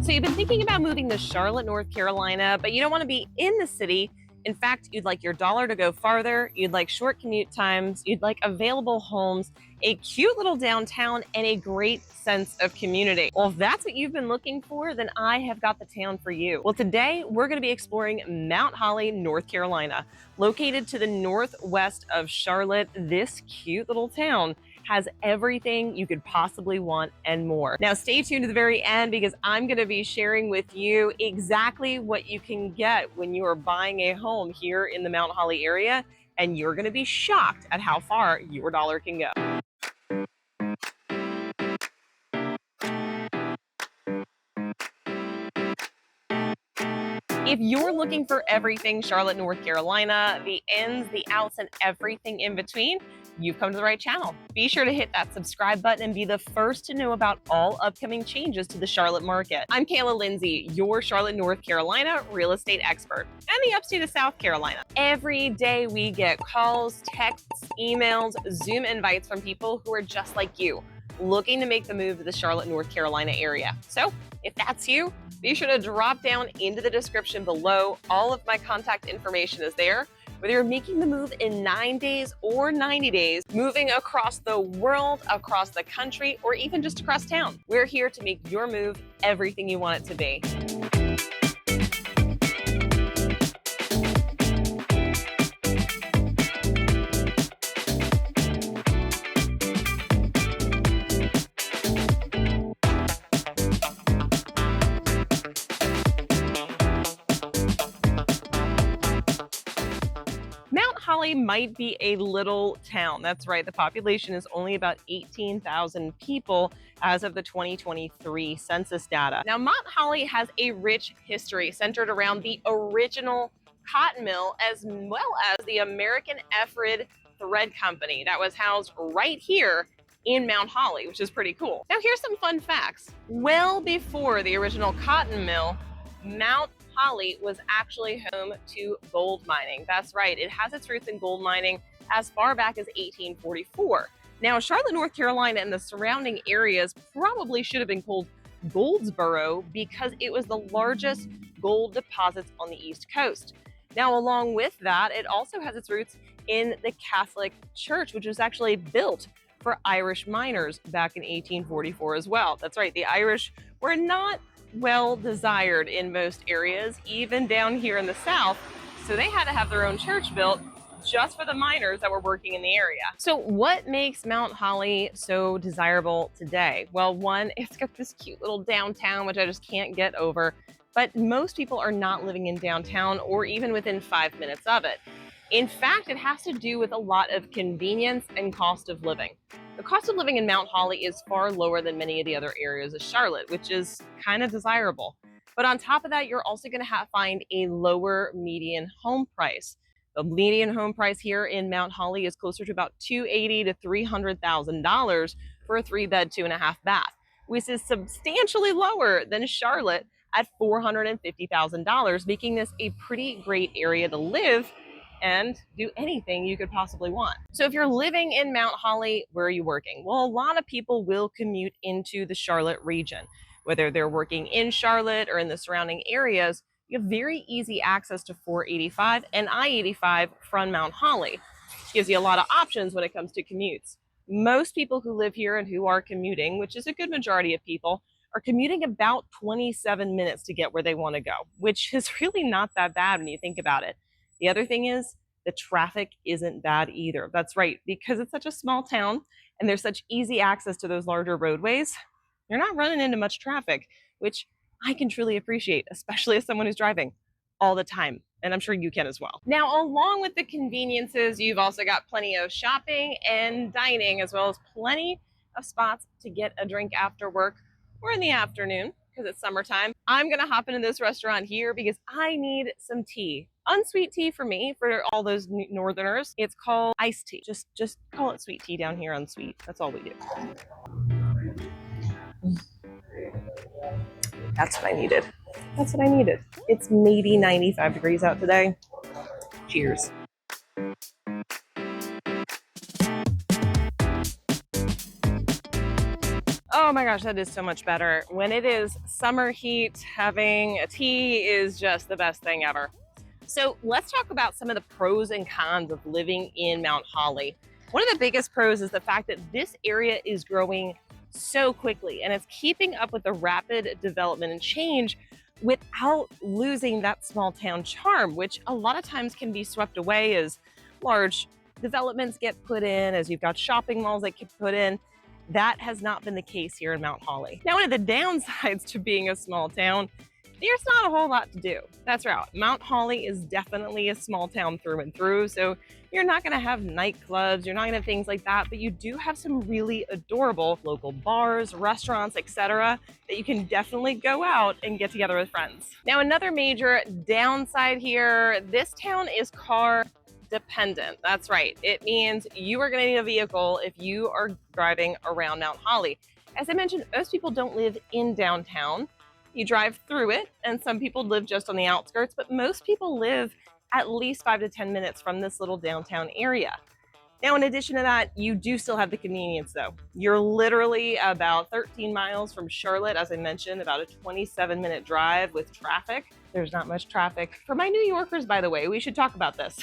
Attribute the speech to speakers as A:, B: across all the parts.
A: So you've been thinking about moving to Charlotte, North Carolina, but you don't want to be in the city. In fact, you'd like your dollar to go farther, you'd like short commute times, you'd like available homes, a cute little downtown, and a great sense of community. Well, if that's what you've been looking for, then I have got the town for you. Well, today we're going to be exploring Mount Holly, North Carolina. Located to the northwest of Charlotte, this cute little town has everything you could possibly want and more. Now stay tuned to the very end because I'm going to be sharing with you exactly what you can get when you are buying a home here in the Mount Holly area, and you're going to be shocked at how far your dollar can go. If you're looking for everything Charlotte, North Carolina, the ins, the outs, and everything in between, you've come to the right channel. Be sure to hit that subscribe button and be the first to know about all upcoming changes to the Charlotte market. I'm 𝗖𝗀, your Charlotte, North Carolina real estate expert, and the upstate of South Carolina. Every day we get calls, texts, emails, Zoom invites from people who are just like you, looking to make the move to the Charlotte, North Carolina area. So if that's you, be sure to drop down into the description below. All of my contact information is there. Whether you're making the move in 9 days or 90 days, moving across the world, across the country, or even just across town, we're here to make your move everything you want it to be. Mount Holly might be a little town. That's right, the population is only about 18,000 people as of the 2023 census data. Now, Mount Holly has a rich history centered around the original cotton mill as well as the American Efford Thread Company that was housed right here in Mount Holly, which is pretty cool. Now, here's some fun facts. Well before the original cotton mill, Mount Holly was actually home to gold mining. That's right, it has its roots in gold mining as far back as 1844. Now, Charlotte, North Carolina and the surrounding areas probably should have been called Goldsboro because it was the largest gold deposits on the East Coast. Now, along with that, it also has its roots in the Catholic Church, which was actually built for Irish miners back in 1844 as well. That's right, the Irish were not well desired in most areas, even down here in the South. So they had to have their own church built just for the miners that were working in the area. So what makes Mount Holly so desirable today? Well, one, it's got this cute little downtown, which I just can't get over, but most people are not living in downtown or even within 5 minutes of it. In fact, it has to do with a lot of convenience and cost of living. The cost of living in Mount Holly is far lower than many of the other areas of Charlotte, which is kind of desirable. But on top of that, you're also going to find a lower median home price. The median home price here in Mount Holly is closer to about $280,000 to $300,000 for a 3-bed, 2.5-bath, which is substantially lower than Charlotte at $450,000, making this a pretty great area to live and do anything you could possibly want. So if you're living in Mount Holly, where are you working? Well, a lot of people will commute into the Charlotte region. Whether they're working in Charlotte or in the surrounding areas, you have very easy access to 485 and I-85 from Mount Holly, which gives you a lot of options when it comes to commutes. Most people who live here and who are commuting, which is a good majority of people, are commuting about 27 minutes to get where they want to go, which is really not that bad when you think about it. The other thing is the traffic isn't bad either. That's right, because it's such a small town and there's such easy access to those larger roadways, you're not running into much traffic, which I can truly appreciate, especially as someone who's driving all the time. And I'm sure you can as well. Now, along with the conveniences, you've also got plenty of shopping and dining, as well as plenty of spots to get a drink after work or in the afternoon, because it's summertime. I'm gonna hop into this restaurant here because I need some tea. Unsweet tea for me, for all those northerners. It's called iced tea. Just call it sweet tea down here, unsweet. That's all we do. That's what I needed. That's what I needed. It's maybe 95 degrees out today. Cheers. Oh my gosh, that is so much better. When it is summer heat, having a tea is just the best thing ever. So let's talk about some of the pros and cons of living in Mount Holly. One of the biggest pros is the fact that this area is growing so quickly and it's keeping up with the rapid development and change without losing that small town charm, which a lot of times can be swept away as large developments get put in, as you've got shopping malls that get put in. That has not been the case here in Mount Holly. Now, one of the downsides to being a small town, there's not a whole lot to do. That's right. Mount Holly is definitely a small town through and through. So you're not going to have nightclubs, you're not going to have things like that, but you do have some really adorable local bars, restaurants, etc., that you can definitely go out and get together with friends. Now, another major downside here, this town is car dependent. That's right. It means you are going to need a vehicle if you are driving around Mount Holly. As I mentioned, most people don't live in downtown. You drive through it, and some people live just on the outskirts, but most people live at least 5 to 10 minutes from this little downtown area. Now, in addition to that, you do still have the convenience though. You're literally about 13 miles from Charlotte, as I mentioned, about a 27-minute drive with traffic. There's not much traffic. For my New Yorkers, by the way, we should talk about this.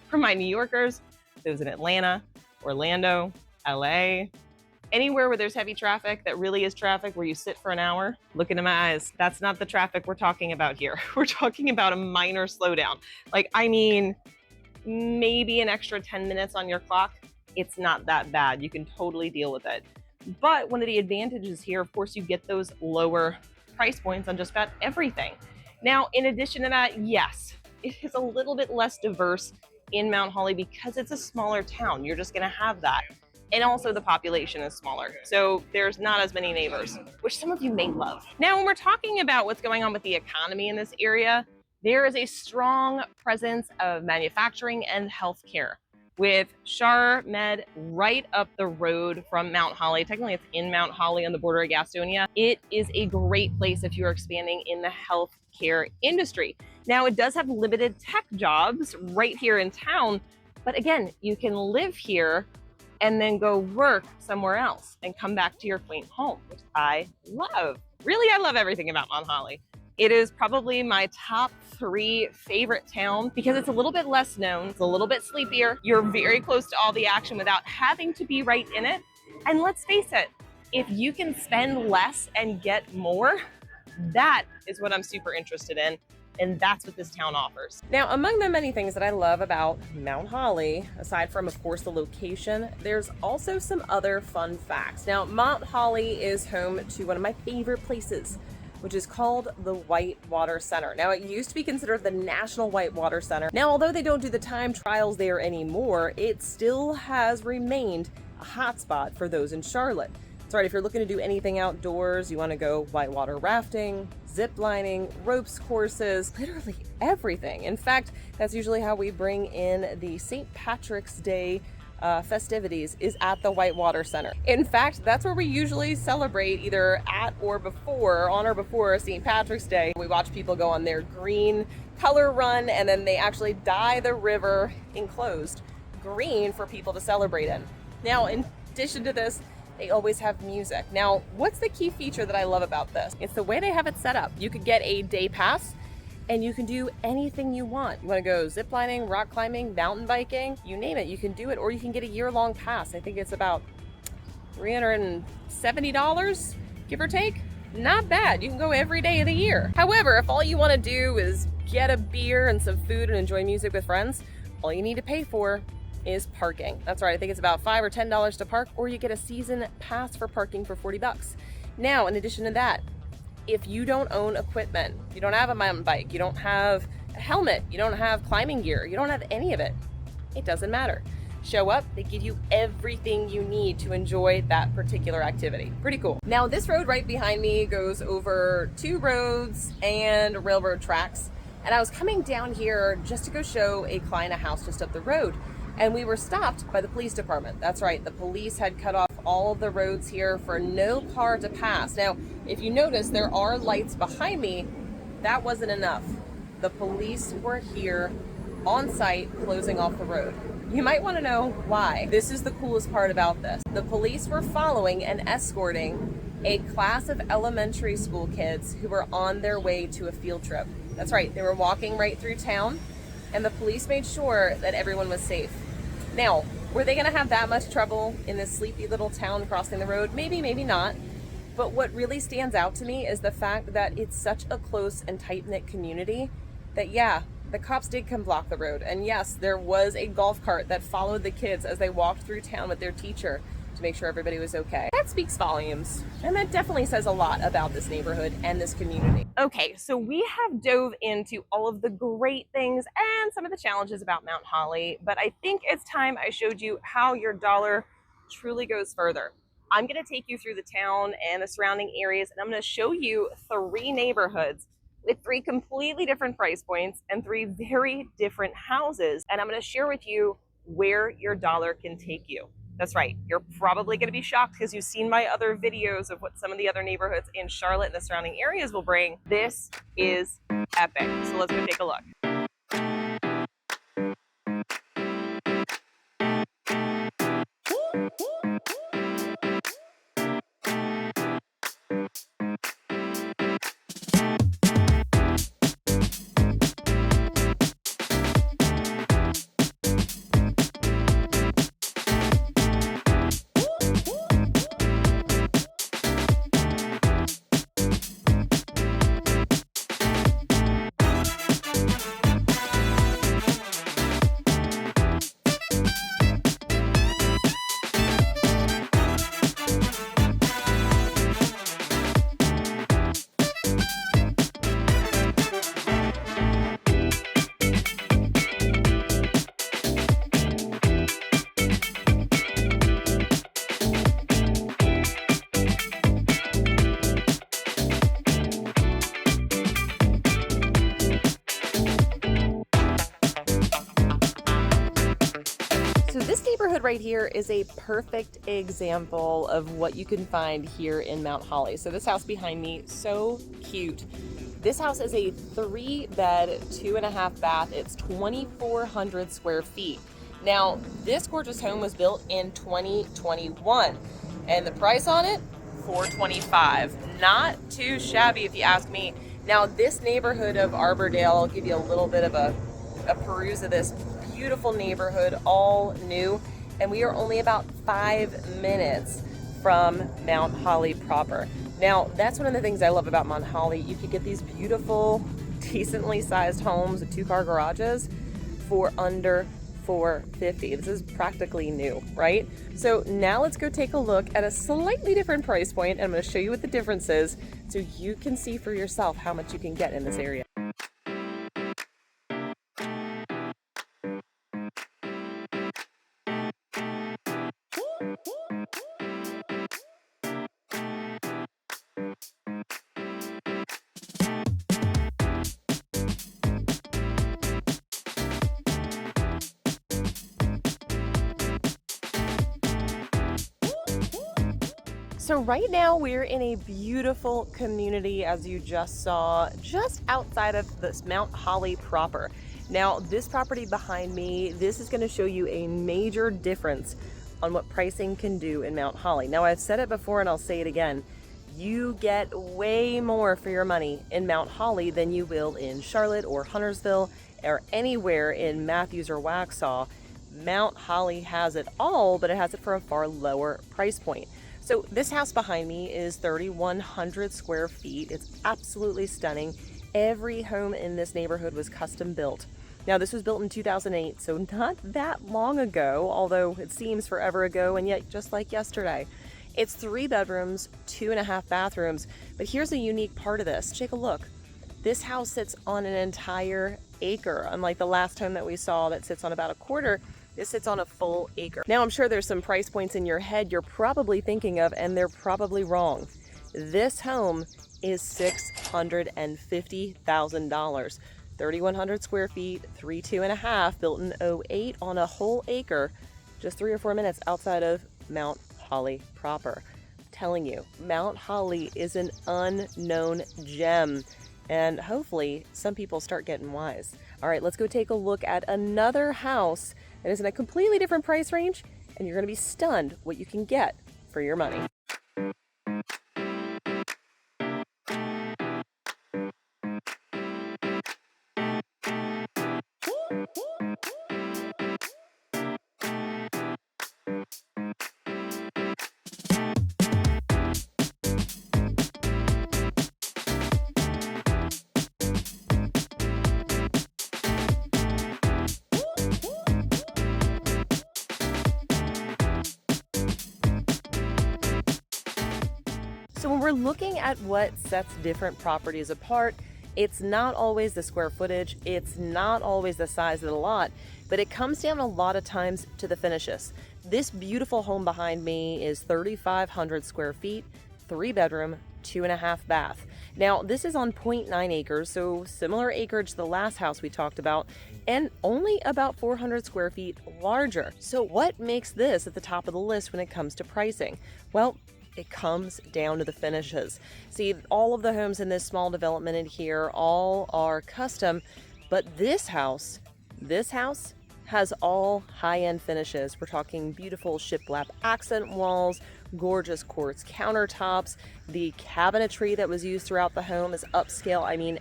A: For my New Yorkers, those in Atlanta, Orlando, LA, anywhere where there's heavy traffic that really is traffic where you sit for an hour, look into my eyes. That's not the traffic we're talking about here. We're talking about a minor slowdown. Like, I mean, maybe an extra 10 minutes on your clock. It's not that bad. You can totally deal with it. But one of the advantages here, of course, you get those lower price points on just about everything. Now, in addition to that, yes, it is a little bit less diverse in Mount Holly because it's a smaller town. You're just gonna have that. And also the population is smaller. So there's not as many neighbors, which some of you may love. Now, when we're talking about what's going on with the economy in this area, there is a strong presence of manufacturing and healthcare, with 𝗖𝗄 right up the road from Mount Holly. Technically, it's in Mount Holly on the border of Gastonia. It is a great place if you're expanding in the healthcare industry. Now, it does have limited tech jobs right here in town, but again, you can live here and then go work somewhere else and come back to your quaint home, which I love. Really, I love everything about Mount Holly. It is probably my top 3 favorite town because it's a little bit less known, it's a little bit sleepier. You're very close to all the action without having to be right in it. And let's face it, if you can spend less and get more, that is what I'm super interested in. And that's what this town offers. Now, among the many things that I love about Mount Holly, aside from, of course, the location, there's also some other fun facts. Now, Mount Holly is home to one of my favorite places, which is called the Whitewater Center. Now, it used to be considered the National Whitewater Center. Now, although they don't do the time trials there anymore, it still has remained a hotspot for those in Charlotte. That's right, if you're looking to do anything outdoors, you want to go whitewater rafting, zip lining, ropes courses, literally everything. In fact, that's usually how we bring in the St. Patrick's Day festivities, is at the Whitewater Center. In fact, that's where we usually celebrate either at or before, on or before St. Patrick's Day. We watch people go on their green color run, and then they actually dye the river enclosed green for people to celebrate in. Now, in addition to this, they always have music. Now, what's the key feature that I love about this? It's the way they have it set up. You could get a day pass and you can do anything you want. You want to go ziplining, rock climbing, mountain biking, you name it, you can do it. Or you can get a year-long pass. I think it's about $370, give or take. Not bad. You can go every day of the year. However, if all you want to do is get a beer and some food and enjoy music with friends, all you need to pay for is parking. That's right, I think it's about $5 or $10 to park, or you get a season pass for parking for $40. Now, in addition to that, if you don't own equipment, you don't have a mountain bike, you don't have a helmet, you don't have climbing gear, you don't have any of it, it doesn't matter. Show up, they give you everything you need to enjoy that particular activity. Pretty cool. Now, this road right behind me goes over 2 roads and railroad tracks, and I was coming down here just to go show a client a house just up the road. And we were stopped by the police department. That's right, the police had cut off all of the roads here for no car to pass. Now, if you notice, there are lights behind me. That wasn't enough. The police were here on site closing off the road. You might want to know why. This is the coolest part about this. The police were following and escorting a class of elementary school kids who were on their way to a field trip. That's right, they were walking right through town, and the police made sure that everyone was safe. Now, were they gonna have that much trouble in this sleepy little town crossing the road? Maybe, maybe not. But what really stands out to me is the fact that it's such a close and tight-knit community that, yeah, the cops did come block the road. And yes, there was a golf cart that followed the kids as they walked through town with their teacher to make sure everybody was okay. That speaks volumes. And that definitely says a lot about this neighborhood and this community. Okay, so we have dove into all of the great things and some of the challenges about Mount Holly, but I think it's time I showed you how your dollar truly goes further. I'm gonna take you through the town and the surrounding areas, and I'm gonna show you 3 neighborhoods with 3 completely different price points and 3 very different houses. And I'm gonna share with you where your dollar can take you. That's right, you're probably gonna be shocked because you've seen my other videos of what some of the other neighborhoods in Charlotte and the surrounding areas will bring. This is epic, so let's go take a look. So this neighborhood right here is a perfect example of what you can find here in Mount Holly. So this house behind me, so cute. This house is a 3-bed, 2.5 bath. It's 2,400 square feet. Now, this gorgeous home was built in 2021, and the price on it, $425. Not too shabby if you ask me. Now, this neighborhood of Arbordale, I'll give you a little bit of a peruse of this beautiful neighborhood, all new, and we are only about 5 minutes from Mount Holly proper. Now, that's one of the things I love about Mount Holly. You could get these beautiful, decently sized homes with 2-car garages for under $450. This is practically new, right? So now let's go take a look at a slightly different price point, and I'm going to show you what the difference is so you can see for yourself how much you can get in this area. So right now we're in a beautiful community, as you just saw, just outside of this Mount Holly proper. Now this property behind me, this is going to show you a major difference on what pricing can do in Mount Holly. Now I've said it before and I'll say it again. You get way more for your money in Mount Holly than you will in Charlotte or Huntersville or anywhere in Matthews or Waxhaw. Mount Holly has it all, but it has it for a far lower price point. So this house behind me is 3,100 square feet. It's absolutely stunning. Every home in this neighborhood was custom built. Now this was built in 2008, so not that long ago, although it seems forever ago, and yet just like yesterday. It's 3 bedrooms, 2.5 bathrooms, but here's a unique part of this. Take a look. This house sits on an entire acre, unlike the last home that we saw that sits on about a quarter. This sits on a full acre. Now I'm sure there's some price points in your head you're probably thinking of, and they're probably wrong. This home is $650,000. 3,100 square feet, 3.5, built in 2008 on a whole acre, just 3 or 4 minutes outside of Mount Holly proper. I'm telling you, Mount Holly is an unknown gem, and hopefully some people start getting wise. All right, let's go take a look at another house that is in a completely different price range, and you're going to be stunned what you can get for your money. So when we're looking at what sets different properties apart, it's not always the square footage, it's not always the size of the lot, but it comes down a lot of times to the finishes. This beautiful home behind me is 3,500 square feet, 3-bedroom, 2.5 bath. Now, this is on 0.9 acres, so similar acreage to the last house we talked about, and only about 400 square feet larger. So what makes this at the top of the list when it comes to pricing? Well, it comes down to the finishes. See, all of the homes in this small development in here all are custom, but this house has all high-end finishes. We're talking beautiful shiplap accent walls, gorgeous quartz countertops. The cabinetry that was used throughout the home is upscale. I mean,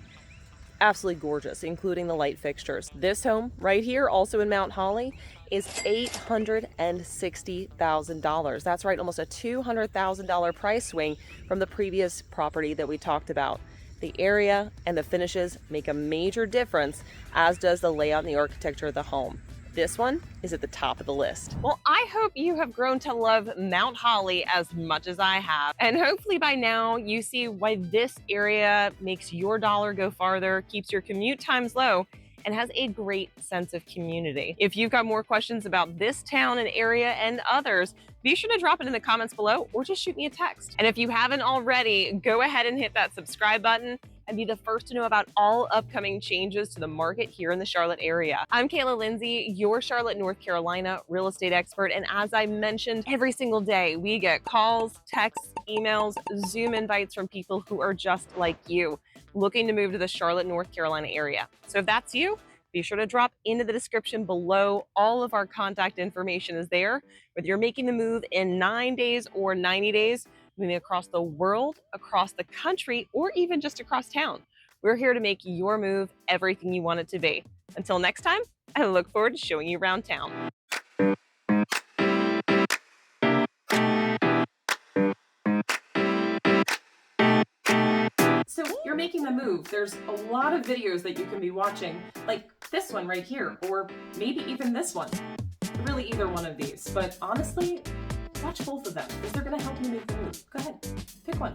A: absolutely gorgeous, including the light fixtures. This home right here, also in Mount Holly, is $860,000. That's right, almost a $200,000 price swing from the previous property that we talked about. The area and the finishes make a major difference, as does the layout and the architecture of the home. This one is at the top of the list. Well, I hope you have grown to love Mount Holly as much as I have. And hopefully by now you see why this area makes your dollar go farther, keeps your commute times low, and has a great sense of community. If you've got more questions about this town and area and others, be sure to drop it in the comments below or just shoot me a text. And if you haven't already, go ahead and hit that subscribe button and be the first to know about all upcoming changes to the market here in the Charlotte area. I'm 𝗖𝗀 𝗨𝘀, your Charlotte, North Carolina real estate expert. And as I mentioned, every single day we get calls, texts, emails, Zoom invites from people who are just like you, looking to move to the Charlotte, North Carolina area. So if that's you, be sure to drop into the description below. All of our contact information is there. Whether you're making the move in 9 days or 90 days, moving across the world, across the country, or even just across town, we're here to make your move everything you want it to be. Until next time, I look forward to showing you around town. So you're making the move. There's a lot of videos that you can be watching, like this one right here, or maybe even this one. Really either one of these, but honestly, watch both of them because they're going to help you make the move. Go ahead, pick one.